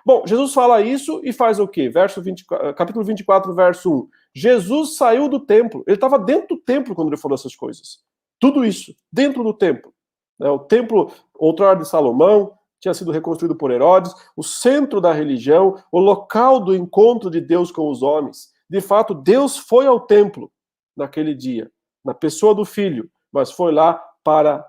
Bom, Jesus fala isso e faz o quê? Capítulo 24, verso 1. Jesus saiu do templo. Ele estava dentro do templo quando ele falou essas coisas. Tudo isso, dentro do templo. O templo, outrora de Salomão, tinha sido reconstruído por Herodes, o centro da religião, o local do encontro de Deus com os homens. De fato, Deus foi ao templo naquele dia, na pessoa do Filho, mas foi lá para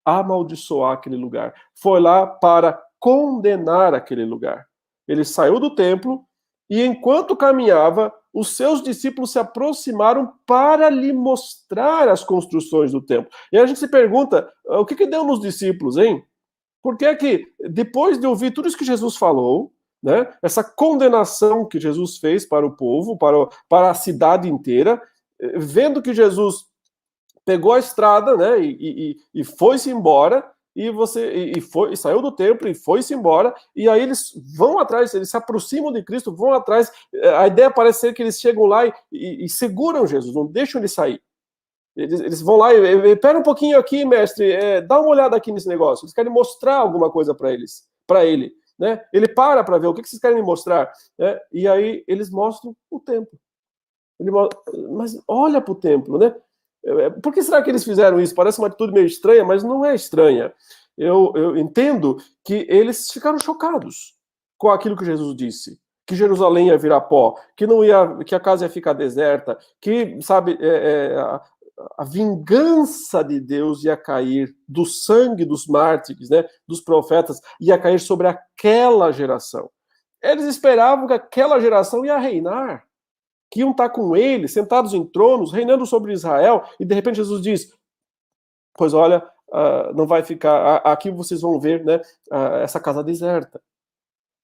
amaldiçoar aquele lugar. Foi lá para condenar aquele lugar. Ele saiu do templo e, enquanto caminhava, os seus discípulos se aproximaram para lhe mostrar as construções do templo. E a gente se pergunta, o que deu nos discípulos, hein? Porque é que, depois de ouvir tudo isso que Jesus falou, né, essa condenação que Jesus fez para o povo, para a cidade inteira, vendo que Jesus pegou a estrada, né, e foi-se embora, e saiu do templo e foi-se embora, e aí eles vão atrás, eles se aproximam de Cristo, vão atrás, a ideia parece ser que eles chegam lá e seguram Jesus, não deixam ele sair. Eles vão lá e pera um pouquinho aqui, mestre, dá uma olhada aqui nesse negócio. Eles querem mostrar alguma coisa para ele, né? Ele para ver o que vocês querem me mostrar, né? E aí eles mostram o templo. Mas olha para o templo, né? Por que será que eles fizeram isso? Parece uma atitude meio estranha, mas não é estranha. Eu entendo que eles ficaram chocados com aquilo que Jesus disse. Que Jerusalém ia virar pó, que a casa ia ficar deserta, que, sabe, a vingança de Deus ia cair do sangue dos mártires, né, dos profetas, ia cair sobre aquela geração. Eles esperavam que aquela geração ia reinar, que iam estar com ele, sentados em tronos, reinando sobre Israel, e de repente Jesus diz, pois olha, não vai ficar, aqui vocês vão ver, né, essa casa deserta.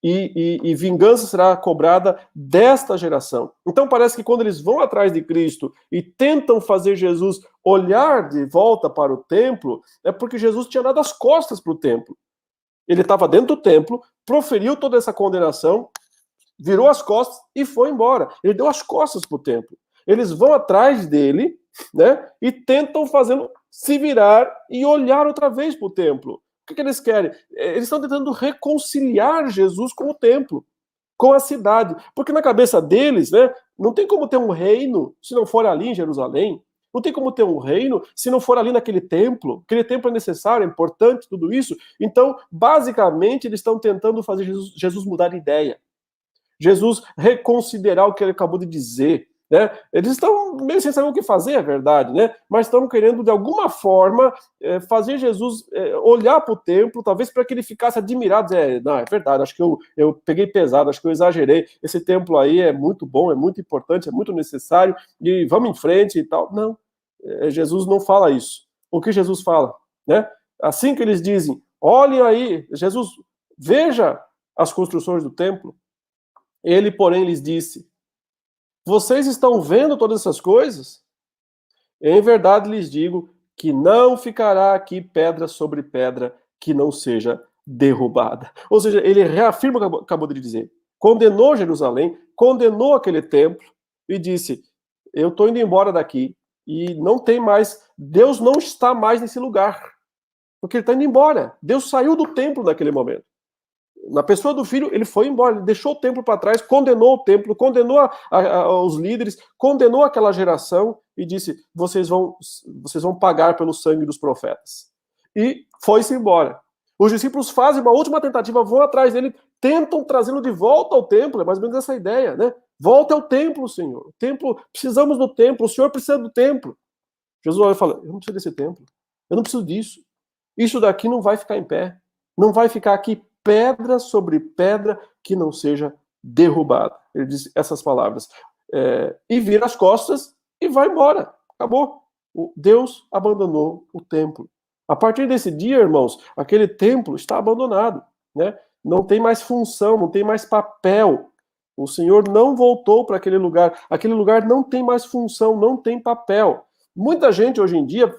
E vingança será cobrada desta geração. Então parece que quando eles vão atrás de Cristo e tentam fazer Jesus olhar de volta para o templo, é porque Jesus tinha dado as costas para o templo. Ele estava dentro do templo, proferiu toda essa condenação, virou as costas e foi embora. Ele deu as costas para o templo. Eles vão atrás dele, né, e tentam fazê-lo se virar e olhar outra vez para o templo. O que eles querem? Eles estão tentando reconciliar Jesus com o templo, com a cidade. Porque na cabeça deles, né, não tem como ter um reino se não for ali em Jerusalém. Não tem como ter um reino se não for ali naquele templo. Aquele templo é necessário, é importante, tudo isso. Então, basicamente, eles estão tentando fazer Jesus mudar de ideia. Jesus reconsiderar o que ele acabou de dizer. Né? Eles estão meio sem saber o que fazer, é verdade, né? Mas estão querendo, de alguma forma, fazer Jesus olhar para o templo, talvez para que ele ficasse admirado, dizer, não, é verdade, acho que eu peguei pesado, acho que eu exagerei, esse templo aí é muito bom, é muito importante, é muito necessário, e vamos em frente e tal. Não, Jesus não fala isso. O que Jesus fala? Né? Assim que eles dizem, olhem aí, Jesus, veja as construções do templo, ele, porém, lhes disse, vocês estão vendo todas essas coisas? Em verdade lhes digo que não ficará aqui pedra sobre pedra que não seja derrubada. Ou seja, ele reafirma o que acabou de dizer. Condenou Jerusalém, condenou aquele templo e disse, eu estou indo embora daqui e não tem mais, Deus não está mais nesse lugar. Porque ele está indo embora. Deus saiu do templo naquele momento. Na pessoa do Filho, ele foi embora, ele deixou o templo para trás, condenou o templo, condenou os líderes, condenou aquela geração e disse, vocês vão pagar pelo sangue dos profetas. E foi-se embora. Os discípulos fazem uma última tentativa, vão atrás dele, tentam trazê-lo de volta ao templo, é mais ou menos essa ideia, né? Volta ao templo, Senhor. O templo, precisamos do templo, o Senhor precisa do templo. Jesus olha e fala, eu não preciso desse templo, eu não preciso disso. Isso daqui não vai ficar em pé, não vai ficar aqui pedra sobre pedra que não seja derrubada. Ele diz essas palavras. E vira as costas e vai embora. Acabou. Deus abandonou o templo. A partir desse dia, irmãos, aquele templo está abandonado. Né? Não tem mais função, não tem mais papel. O Senhor não voltou para aquele lugar. Aquele lugar não tem mais função, não tem papel. Muita gente hoje em dia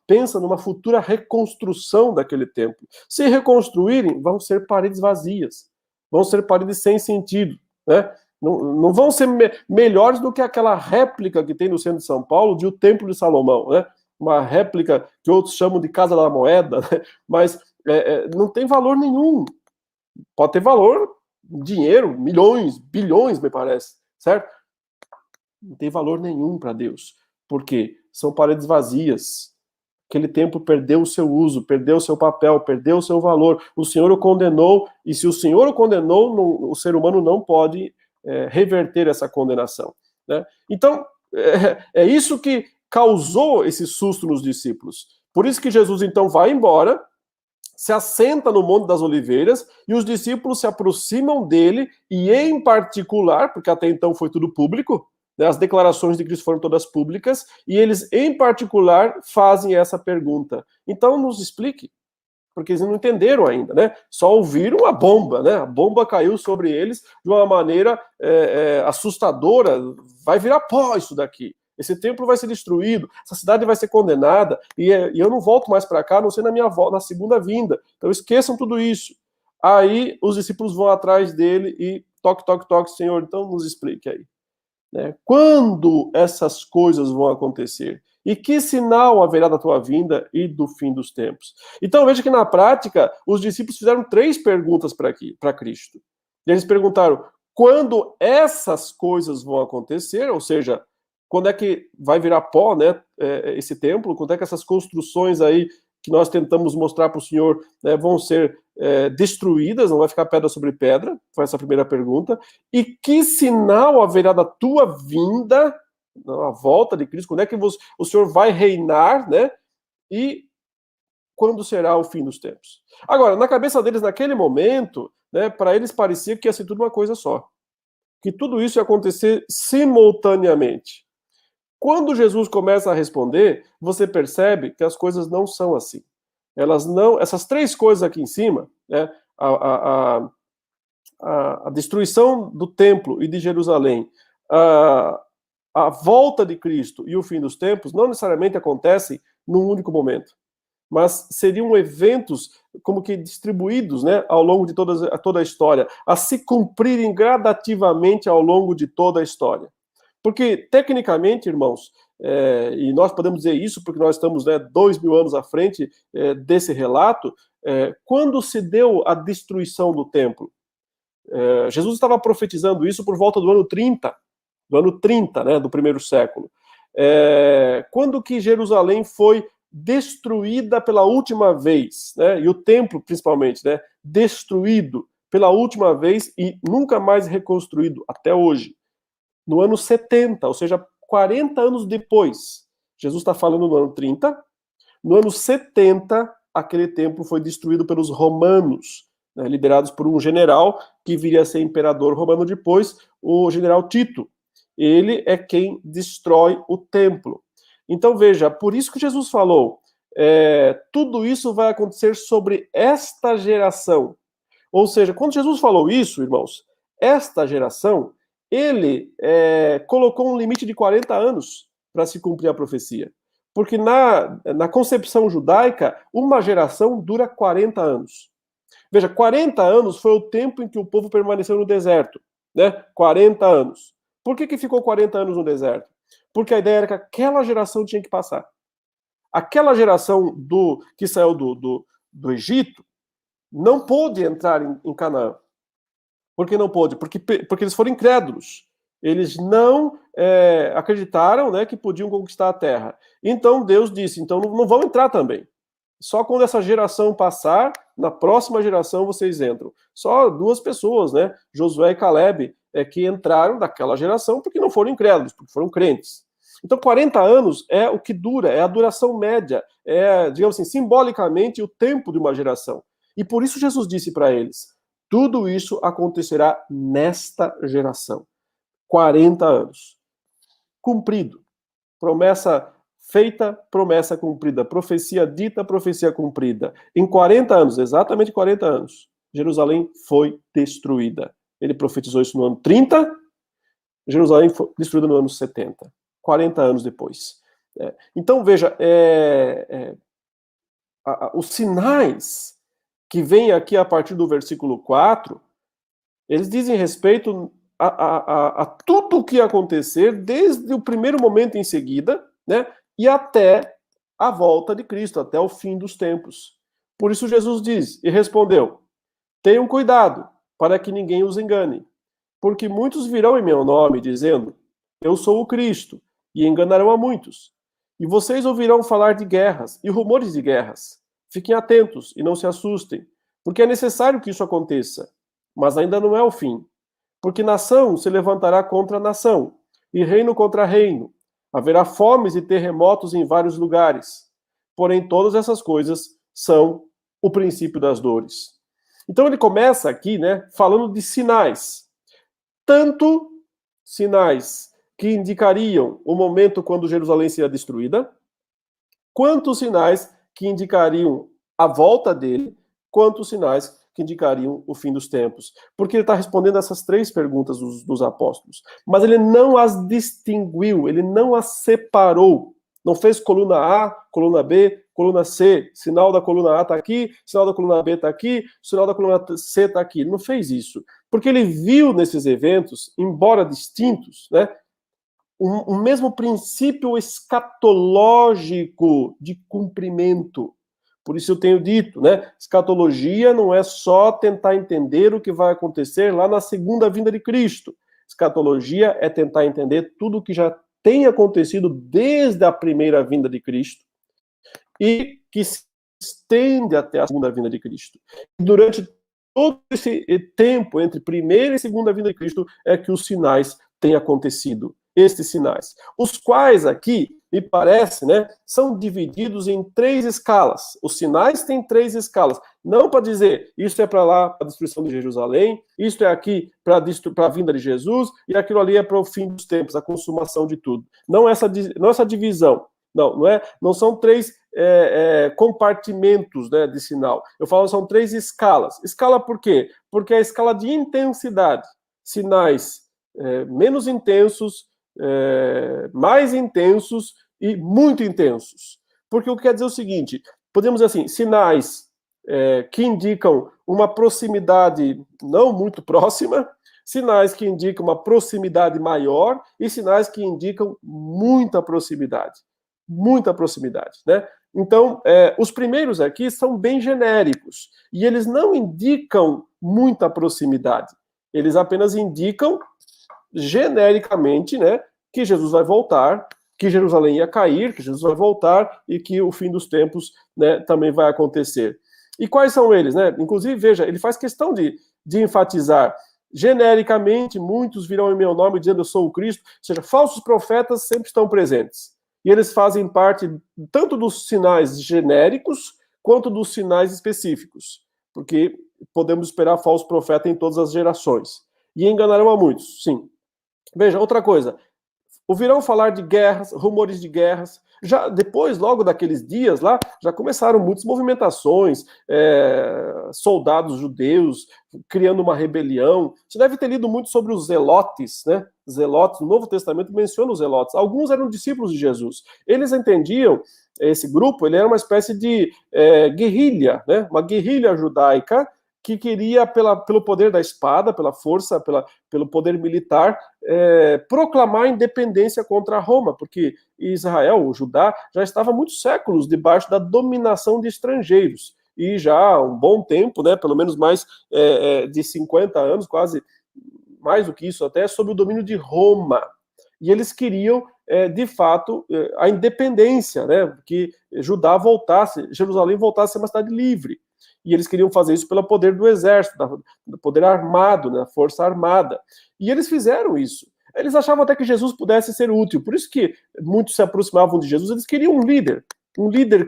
pensa numa futura reconstrução daquele templo. Se reconstruírem, vão ser paredes vazias, vão ser paredes sem sentido, né? Não vão ser melhores do que aquela réplica que tem no centro de São Paulo de o Templo de Salomão, né? Uma réplica que outros chamam de Casa da Moeda, né? Mas não tem valor nenhum. Pode ter valor dinheiro, milhões, bilhões, me parece, certo? Não tem valor nenhum para Deus. Por quê? São paredes vazias. Aquele templo perdeu o seu uso, perdeu o seu papel, perdeu o seu valor. O Senhor o condenou, e se o Senhor o condenou, o ser humano não pode reverter essa condenação. Né? Então, é isso que causou esse susto nos discípulos. Por isso que Jesus, então, vai embora, se assenta no Monte das Oliveiras, e os discípulos se aproximam dele, e em particular, porque até então foi tudo público, né, as declarações de Cristo foram todas públicas, e eles, em particular, fazem essa pergunta. Então, nos explique, porque eles não entenderam ainda, né? Só ouviram a bomba, né? A bomba caiu sobre eles de uma maneira assustadora. Vai virar pó isso daqui. Esse templo vai ser destruído, essa cidade vai ser condenada, e eu não volto mais para cá, a não ser na segunda vinda. Então esqueçam tudo isso. Aí os discípulos vão atrás dele e toque, toque, toque, Senhor, então nos explique aí. Né? Quando essas coisas vão acontecer? E que sinal haverá da tua vinda e do fim dos tempos? Então veja que na prática os discípulos fizeram 3 perguntas para Cristo. Eles perguntaram quando essas coisas vão acontecer, ou seja, quando é que vai virar pó, né, esse templo, quando é que essas construções aí que nós tentamos mostrar para o Senhor vão ser destruídas, não vai ficar pedra sobre pedra, foi essa a primeira pergunta. E que sinal haverá da tua vinda, a volta de Cristo, quando é que o Senhor vai reinar, né? E quando será o fim dos tempos? Agora, na cabeça deles, naquele momento, né, para eles parecia que ia ser tudo uma coisa só. Que tudo isso ia acontecer simultaneamente. Quando Jesus começa a responder, você percebe que as coisas não são assim. Elas não, essas 3 coisas aqui em cima, né, a destruição do templo e de Jerusalém, a volta de Cristo e o fim dos tempos, não necessariamente acontecem num único momento, mas seriam eventos como que distribuídos, né, ao longo de toda a história, a se cumprirem gradativamente ao longo de toda a história. Porque, tecnicamente, irmãos, e nós podemos dizer isso porque nós estamos 2000 anos à frente desse relato, quando se deu a destruição do templo? Jesus estava profetizando isso por volta do ano 30, né, do primeiro século. Quando que Jerusalém foi destruída pela última vez, né, e o templo principalmente, né, destruído pela última vez e nunca mais reconstruído até hoje? No ano 70, ou seja, 40 anos depois. Jesus está falando no ano 30. No ano 70, aquele templo foi destruído pelos romanos, né, liderados por um general que viria a ser imperador romano depois, o general Tito. Ele é quem destrói o templo. Então veja, por isso que Jesus falou, tudo isso vai acontecer sobre esta geração. Ou seja, quando Jesus falou isso, irmãos, esta geração, ele colocou um limite de 40 anos para se cumprir a profecia. Porque na concepção judaica, uma geração dura 40 anos. Veja, 40 anos foi o tempo em que o povo permaneceu no deserto. Né? 40 anos. Por que ficou 40 anos no deserto? Porque a ideia era que aquela geração tinha que passar. Aquela geração que saiu do Egito não pôde entrar em Canaã. Por que não pôde? Porque eles foram incrédulos. Eles não acreditaram, né, que podiam conquistar a terra. Então Deus disse, então não vão entrar também. Só quando essa geração passar, na próxima geração vocês entram. Só 2 pessoas, né, Josué e Caleb, que entraram daquela geração porque não foram incrédulos, porque foram crentes. Então 40 anos é o que dura, é a duração média, digamos assim, simbolicamente o tempo de uma geração. E por isso Jesus disse para eles, tudo isso acontecerá nesta geração. 40 anos. Cumprido. Promessa feita, promessa cumprida. Profecia dita, profecia cumprida. Em 40 anos, exatamente 40 anos, Jerusalém foi destruída. Ele profetizou isso no ano 30, Jerusalém foi destruída no ano 70. 40 anos depois. Então, veja, os sinais que vem aqui a partir do versículo 4, eles dizem respeito a tudo o que ia acontecer desde o primeiro momento em seguida, né, e até a volta de Cristo, até o fim dos tempos. Por isso Jesus diz, e respondeu, tenham cuidado, para que ninguém os engane. Porque muitos virão em meu nome, dizendo, eu sou o Cristo, e enganarão a muitos. E vocês ouvirão falar de guerras e rumores de guerras. Fiquem atentos e não se assustem, porque é necessário que isso aconteça. Mas ainda não é o fim. Porque nação se levantará contra nação, e reino contra reino. Haverá fomes e terremotos em vários lugares. Porém, todas essas coisas são o princípio das dores. Então ele começa aqui, né, falando de sinais. Tanto sinais que indicariam o momento quando Jerusalém seria destruída, quanto sinais que indicariam a volta dele, quanto sinais que indicariam o fim dos tempos. Porque ele está respondendo essas três perguntas dos apóstolos. Mas ele não as distinguiu, ele não as separou. Não fez coluna A, coluna B, coluna C. Sinal da coluna A está aqui, sinal da coluna B está aqui, sinal da coluna C está aqui. Ele não fez isso. Porque ele viu nesses eventos, embora distintos, né, um mesmo princípio escatológico de cumprimento. Por isso eu tenho dito, né? Escatologia não é só tentar entender o que vai acontecer lá na segunda vinda de Cristo. Escatologia é tentar entender tudo o que já tem acontecido desde a primeira vinda de Cristo e que se estende até a segunda vinda de Cristo. Durante todo esse tempo entre primeira e segunda vinda de Cristo é que os sinais têm acontecido. Estes sinais, os quais aqui, me parece, né, são divididos em três escalas. Os sinais têm três escalas. Não para dizer, isso é para lá, para a destruição de Jerusalém, isso é aqui para a vinda de Jesus, e aquilo ali é para o fim dos tempos, a consumação de tudo. Não essa divisão. Não são três compartimentos, né, de sinal. Eu falo são três escalas. Escala por quê? Porque é a escala de intensidade. Sinais menos intensos, mais intensos e muito intensos. Porque o que quer dizer o seguinte, podemos dizer assim, sinais que indicam uma proximidade não muito próxima, sinais que indicam uma proximidade maior e sinais que indicam muita proximidade. Muita proximidade, né? Então, os primeiros aqui são bem genéricos e eles não indicam muita proximidade. Eles apenas indicam genericamente, né, que Jesus vai voltar, que Jerusalém ia cair, que Jesus vai voltar e que o fim dos tempos, né, também vai acontecer. E quais são eles, né? Inclusive, veja, ele faz questão de enfatizar genericamente, muitos virão em meu nome dizendo eu sou o Cristo, ou seja, falsos profetas sempre estão presentes. E eles fazem parte tanto dos sinais genéricos quanto dos sinais específicos, porque podemos esperar falso profeta em todas as gerações. E enganarão a muitos, sim. Veja, outra coisa, ouvirão falar de guerras, rumores de guerras. Já depois, logo daqueles dias lá, já começaram muitas movimentações, soldados judeus criando uma rebelião. Você deve ter lido muito sobre os zelotes, né? Zelotes, no Novo Testamento menciona os zelotes. Alguns eram discípulos de Jesus. Eles entendiam, esse grupo, ele era uma espécie de guerrilha, né? Uma guerrilha judaica que queria, pelo poder da espada, pela força, pelo poder militar, proclamar a independência contra Roma, porque Israel, o Judá, já estava há muitos séculos debaixo da dominação de estrangeiros, e já há um bom tempo, né, pelo menos mais de 50 anos, quase mais do que isso até, sob o domínio de Roma. E eles queriam, de fato, a independência, né, que Judá voltasse, Jerusalém voltasse a ser uma cidade livre. E eles queriam fazer isso pelo poder do exército, do poder armado, né, força armada. E eles fizeram isso. Eles achavam até que Jesus pudesse ser útil. Por isso que muitos se aproximavam de Jesus. Eles queriam um líder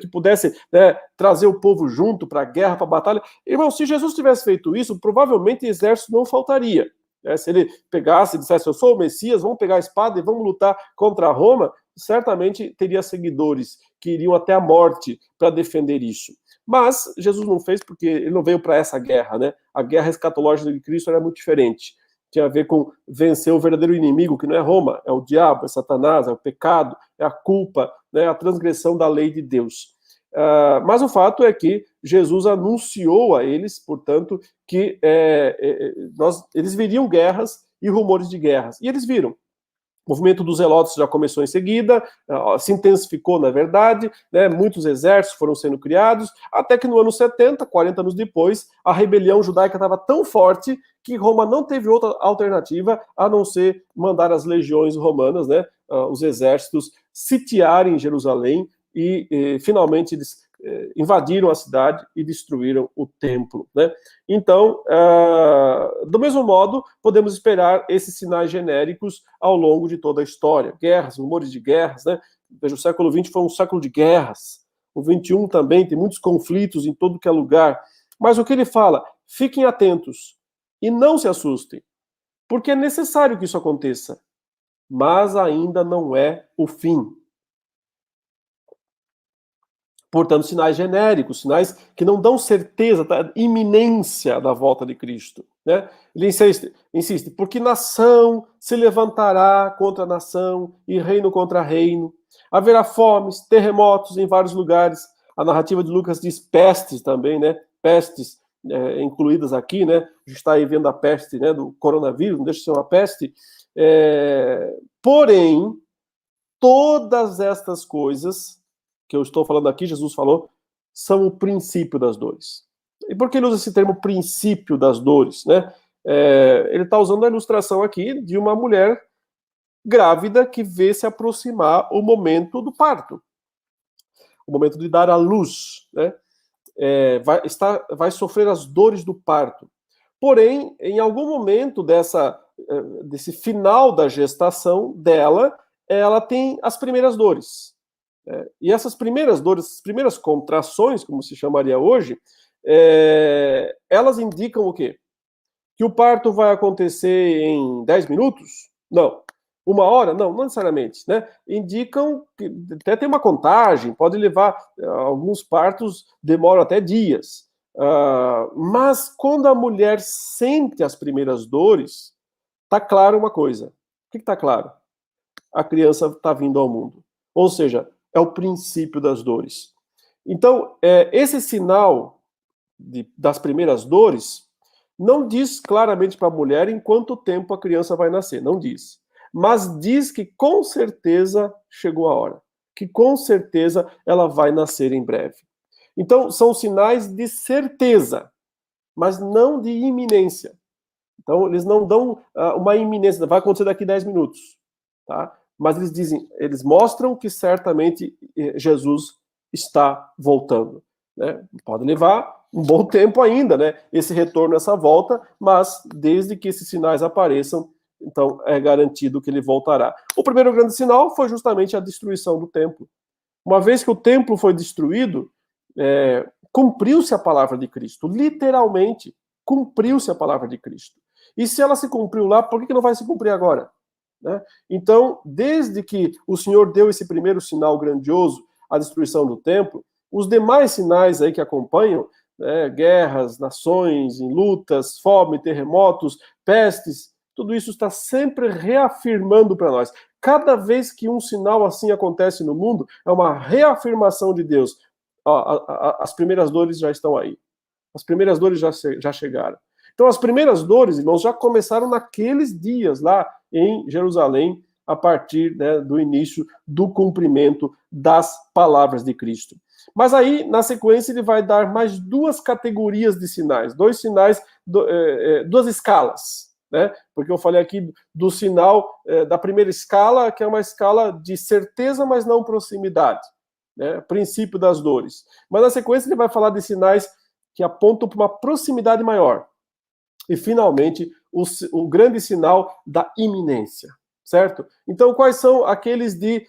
que pudesse, né, trazer o povo junto para a guerra, para a batalha. Irmão, se Jesus tivesse feito isso, provavelmente o exército não faltaria. Se ele pegasse e dissesse, eu sou o Messias, vamos pegar a espada e vamos lutar contra Roma, certamente teria seguidores que iriam até a morte para defender isso. Mas Jesus não fez porque ele não veio para essa guerra, né? A guerra escatológica de Cristo era muito diferente. Tinha a ver com vencer o verdadeiro inimigo, que não é Roma, é o diabo, é Satanás, é o pecado, é a culpa, né? A transgressão da lei de Deus. Mas o fato é que Jesus anunciou a eles, portanto, que eles viriam guerras e rumores de guerras. E eles viram. O movimento dos zelotes já começou em seguida, se intensificou, na verdade, né? Muitos exércitos foram sendo criados, até que no ano 70, 40 anos depois, a rebelião judaica estava tão forte que Roma não teve outra alternativa a não ser mandar as legiões romanas, né? Os exércitos, sitiarem Jerusalém e finalmente eles invadiram a cidade e destruíram o templo, né? Então, do mesmo modo, podemos esperar esses sinais genéricos ao longo de toda a história. Guerras, rumores de guerras, né? Veja, o século XX foi um século de guerras. O XXI também tem muitos conflitos em todo que é lugar. Mas o que ele fala? Fiquem atentos e não se assustem, porque é necessário que isso aconteça, mas ainda não é o fim. Portanto, sinais genéricos, sinais que não dão certeza da iminência da volta de Cristo, né? Ele insiste, porque nação se levantará contra nação e reino contra reino. Haverá fomes, terremotos em vários lugares. A narrativa de Lucas diz pestes também, né? Pestes incluídas aqui, né? A gente está aí vendo a peste, né, do coronavírus, não deixa de ser uma peste. Porém, todas estas coisas que eu estou falando aqui, Jesus falou, são o princípio das dores. E por que ele usa esse termo princípio das dores, né? Ele está usando a ilustração aqui de uma mulher grávida que vê se aproximar o momento do parto, o momento de dar à luz, né? Vai sofrer as dores do parto. Porém, em algum momento desse final da gestação dela, ela tem as primeiras dores. E essas primeiras dores, as primeiras contrações, como se chamaria hoje, elas indicam o quê? Que o parto vai acontecer em 10 minutos? Não. 1 hora? Não, não necessariamente, né? Indicam que até tem uma contagem, pode levar, alguns partos demoram até dias. Mas quando a mulher sente as primeiras dores, está claro uma coisa. O que está claro? A criança está vindo ao mundo. Ou seja, é o princípio das dores. Então, esse sinal das primeiras dores não diz claramente para a mulher em quanto tempo a criança vai nascer, não diz. Mas diz que com certeza chegou a hora, que com certeza ela vai nascer em breve. Então, são sinais de certeza, mas não de iminência. Então, eles não dão uma iminência, vai acontecer daqui 10 minutos, tá? Mas eles mostram que certamente Jesus está voltando, né? Pode levar um bom tempo ainda, né? Esse retorno, essa volta, mas desde que esses sinais apareçam, então é garantido que ele voltará. O primeiro grande sinal foi justamente a destruição do templo. Uma vez que o templo foi destruído, cumpriu-se a palavra de Cristo, literalmente, cumpriu-se a palavra de Cristo. E se ela se cumpriu lá, por que não vai se cumprir agora? Né? Então, desde que o Senhor deu esse primeiro sinal grandioso, a destruição do templo, os demais sinais aí que acompanham, né, guerras, nações, em lutas, fome, terremotos, pestes, tudo isso está sempre reafirmando para nós. Cada vez que um sinal assim acontece no mundo, é uma reafirmação de Deus. As primeiras dores já estão aí. As primeiras dores já chegaram. Então, as primeiras dores, irmãos, já começaram naqueles dias lá em Jerusalém, a partir, né, do início do cumprimento das palavras de Cristo. Mas aí, na sequência, ele vai dar mais 2 categorias de sinais, 2 sinais, 2 escalas, né? Porque eu falei aqui do sinal da primeira escala, que é uma escala de certeza, mas não proximidade, né? Princípio das dores. Mas na sequência ele vai falar de sinais que apontam para uma proximidade maior. E, finalmente, o grande sinal da iminência, certo? Então, quais são aqueles de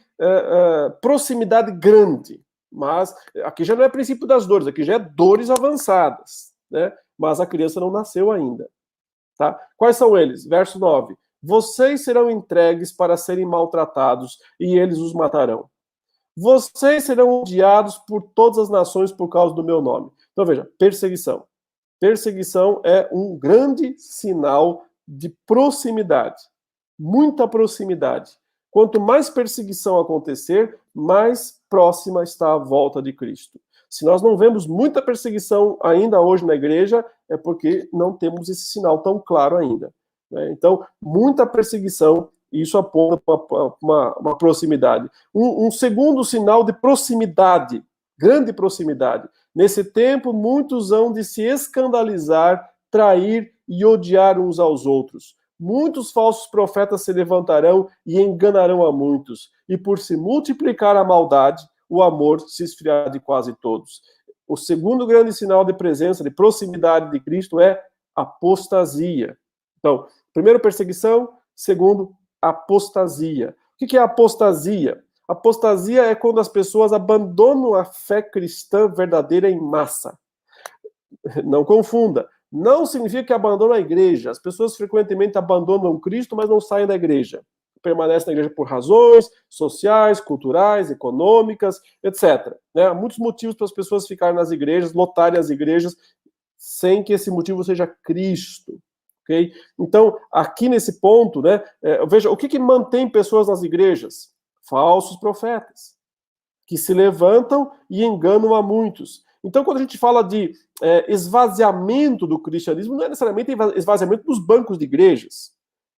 proximidade grande? Mas aqui já não é princípio das dores, aqui já é dores avançadas, né? Mas a criança não nasceu ainda, tá? Quais são eles? Verso 9. Vocês serão entregues para serem maltratados e eles os matarão. Vocês serão odiados por todas as nações por causa do meu nome. Então, veja, perseguição. Perseguição é um grande sinal de proximidade, muita proximidade. Quanto mais perseguição acontecer, mais próxima está a volta de Cristo. Se nós não vemos muita perseguição ainda hoje na igreja, é porque não temos esse sinal tão claro ainda, né? Então, muita perseguição e isso aponta para uma proximidade. Um segundo sinal de proximidade, grande proximidade. Nesse tempo, muitos hão de se escandalizar, trair e odiar uns aos outros. Muitos falsos profetas se levantarão e enganarão a muitos. E por se multiplicar a maldade, o amor se esfriará de quase todos. O segundo grande sinal de presença, de proximidade de Cristo é apostasia. Então, primeiro, perseguição. Segundo, apostasia. O que é apostasia? Apostasia é quando as pessoas abandonam a fé cristã verdadeira em massa. Não confunda. Não significa que abandonam a igreja. As pessoas frequentemente abandonam Cristo, mas não saem da igreja. Permanecem na igreja por razões sociais, culturais, econômicas, etc. Há muitos motivos para as pessoas ficarem nas igrejas, lotarem as igrejas, sem que esse motivo seja Cristo. Okay? Então, aqui nesse ponto, veja, o que mantém pessoas nas igrejas? Falsos profetas, que se levantam e enganam a muitos. Então, quando a gente fala de esvaziamento do cristianismo, não é necessariamente esvaziamento dos bancos de igrejas.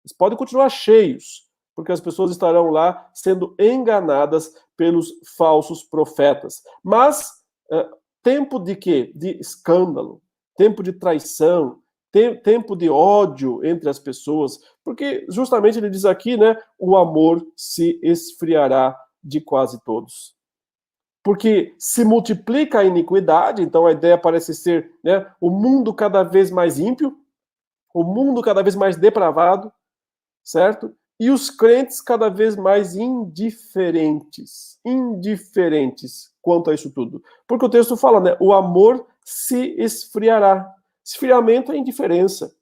Eles podem continuar cheios, porque as pessoas estarão lá sendo enganadas pelos falsos profetas. Mas, tempo de quê? De escândalo, tempo de traição, tempo de ódio entre as pessoas, porque justamente ele diz aqui, o amor se esfriará de quase todos. Porque se multiplica a iniquidade, então a ideia parece ser o mundo cada vez mais ímpio, o mundo cada vez mais depravado, certo? E os crentes cada vez mais indiferentes quanto a isso tudo. Porque o texto fala, o amor se esfriará. Esfriamento é indiferença,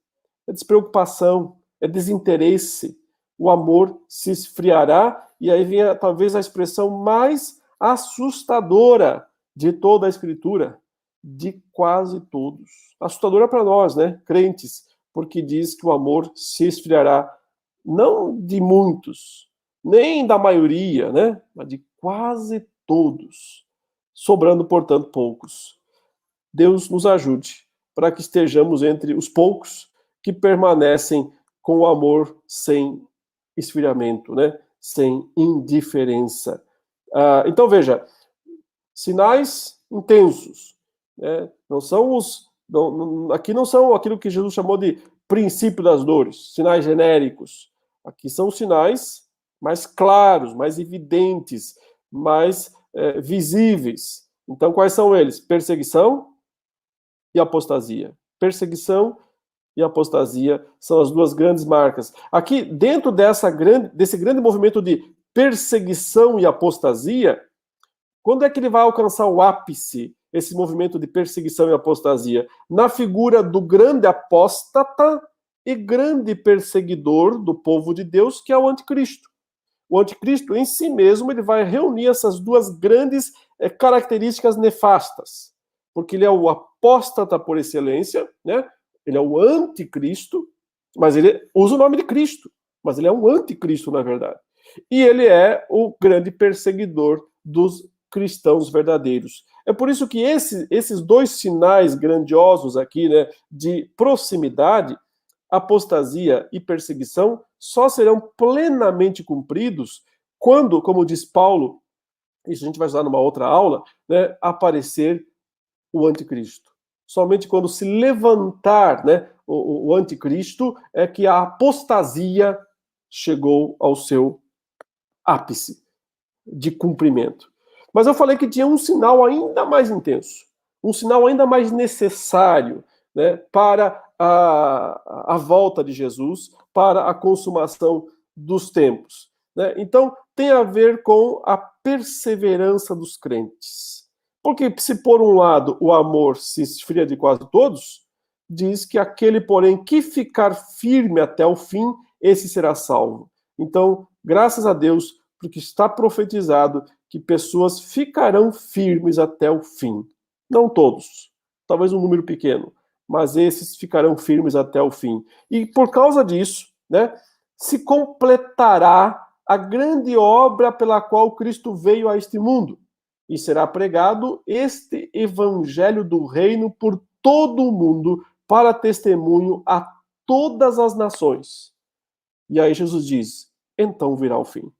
é despreocupação, é desinteresse. O amor se esfriará, e aí vem talvez a expressão mais assustadora de toda a Escritura, de quase todos. Assustadora para nós, crentes, porque diz que o amor se esfriará, não de muitos, nem da maioria, mas de quase todos, sobrando, portanto, poucos. Deus nos ajude para que estejamos entre os poucos que permanecem com o amor sem esfriamento, sem indiferença. Então, veja, sinais intensos. Não são aqui não são aquilo que Jesus chamou de princípio das dores, sinais genéricos. Aqui são sinais mais claros, mais evidentes, mais visíveis. Então, quais são eles? Perseguição e apostasia. Perseguição e apostasia são as duas grandes marcas. Aqui, dentro desse grande movimento de perseguição e apostasia, quando é que ele vai alcançar o ápice, esse movimento de perseguição e apostasia? Na figura do grande apóstata e grande perseguidor do povo de Deus, que é o anticristo. O anticristo, em si mesmo, ele vai reunir essas duas grandes características nefastas. Porque ele é o apóstata por excelência, ele é o anticristo, mas ele usa o nome de Cristo, mas ele é um anticristo, na verdade. E ele é o grande perseguidor dos cristãos verdadeiros. É por isso que esses dois sinais grandiosos aqui, de proximidade, apostasia e perseguição, só serão plenamente cumpridos quando, como diz Paulo, isso a gente vai usar numa outra aula, aparecer o anticristo. Somente quando se levantar o anticristo é que a apostasia chegou ao seu ápice de cumprimento. Mas eu falei que tinha um sinal ainda mais intenso, um sinal ainda mais necessário para a volta de Jesus, para a consumação dos tempos. Então, tem a ver com a perseverança dos crentes. Porque se por um lado o amor se esfria de quase todos, diz que aquele, porém, que ficar firme até o fim, esse será salvo. Então, graças a Deus, porque está profetizado que pessoas ficarão firmes até o fim. Não todos, talvez um número pequeno, mas esses ficarão firmes até o fim. E por causa disso, se completará a grande obra pela qual Cristo veio a este mundo. E será pregado este evangelho do reino por todo o mundo, para testemunho a todas as nações. E aí Jesus diz, então virá o fim.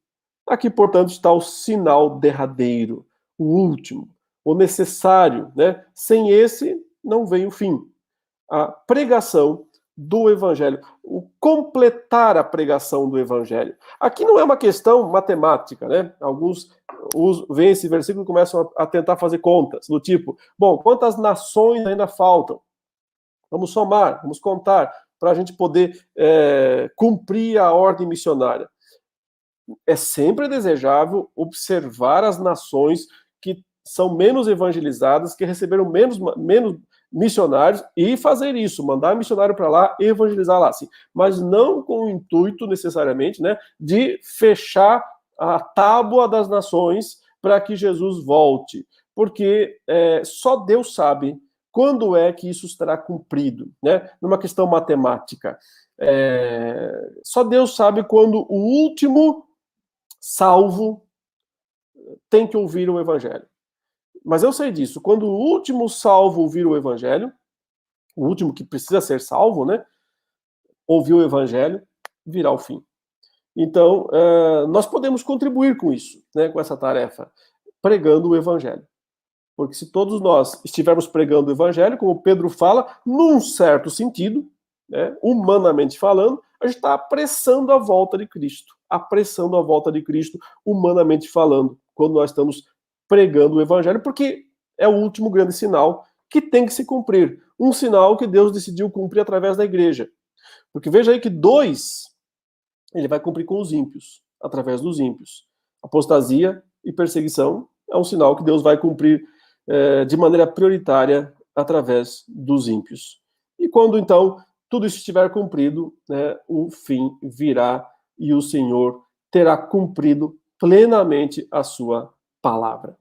Aqui, portanto, está o sinal derradeiro, o último, o necessário, né? Sem esse, não vem o fim. A pregação do Evangelho, o completar a pregação do Evangelho. Aqui não é uma questão matemática, né? Alguns veem esse versículo e começam a tentar fazer contas, do tipo, bom, quantas nações ainda faltam? Vamos somar, vamos contar, para a gente poder cumprir a ordem missionária. É sempre desejável observar as nações que são menos evangelizadas, que receberam menos missionários, e fazer isso, mandar missionário para lá, evangelizar lá, sim. Mas não com o intuito, necessariamente, né, de fechar a tábua das nações para que Jesus volte. Porque só Deus sabe quando é que isso estará cumprido, né? Numa questão matemática. Só Deus sabe quando o último salvo tem que ouvir o evangelho. Mas eu sei disso. Quando o último salvo ouvir o evangelho, o último que precisa ser salvo, né? Ouvir o evangelho, virá o fim. Então, nós podemos contribuir com isso, né? Com essa tarefa, pregando o evangelho. Porque se todos nós estivermos pregando o evangelho, como Pedro fala, num certo sentido, né, humanamente falando, a gente está apressando a volta de Cristo. Apressando a volta de Cristo, humanamente falando, quando nós estamos pregando o evangelho, porque é o último grande sinal que tem que se cumprir. Um sinal que Deus decidiu cumprir através da igreja. Porque veja aí que 2, ele vai cumprir com os ímpios, através dos ímpios. Apostasia e perseguição é um sinal que Deus vai cumprir de maneira prioritária através dos ímpios. E quando, então, tudo isso estiver cumprido, né, o fim virá e o Senhor terá cumprido plenamente a sua palavra.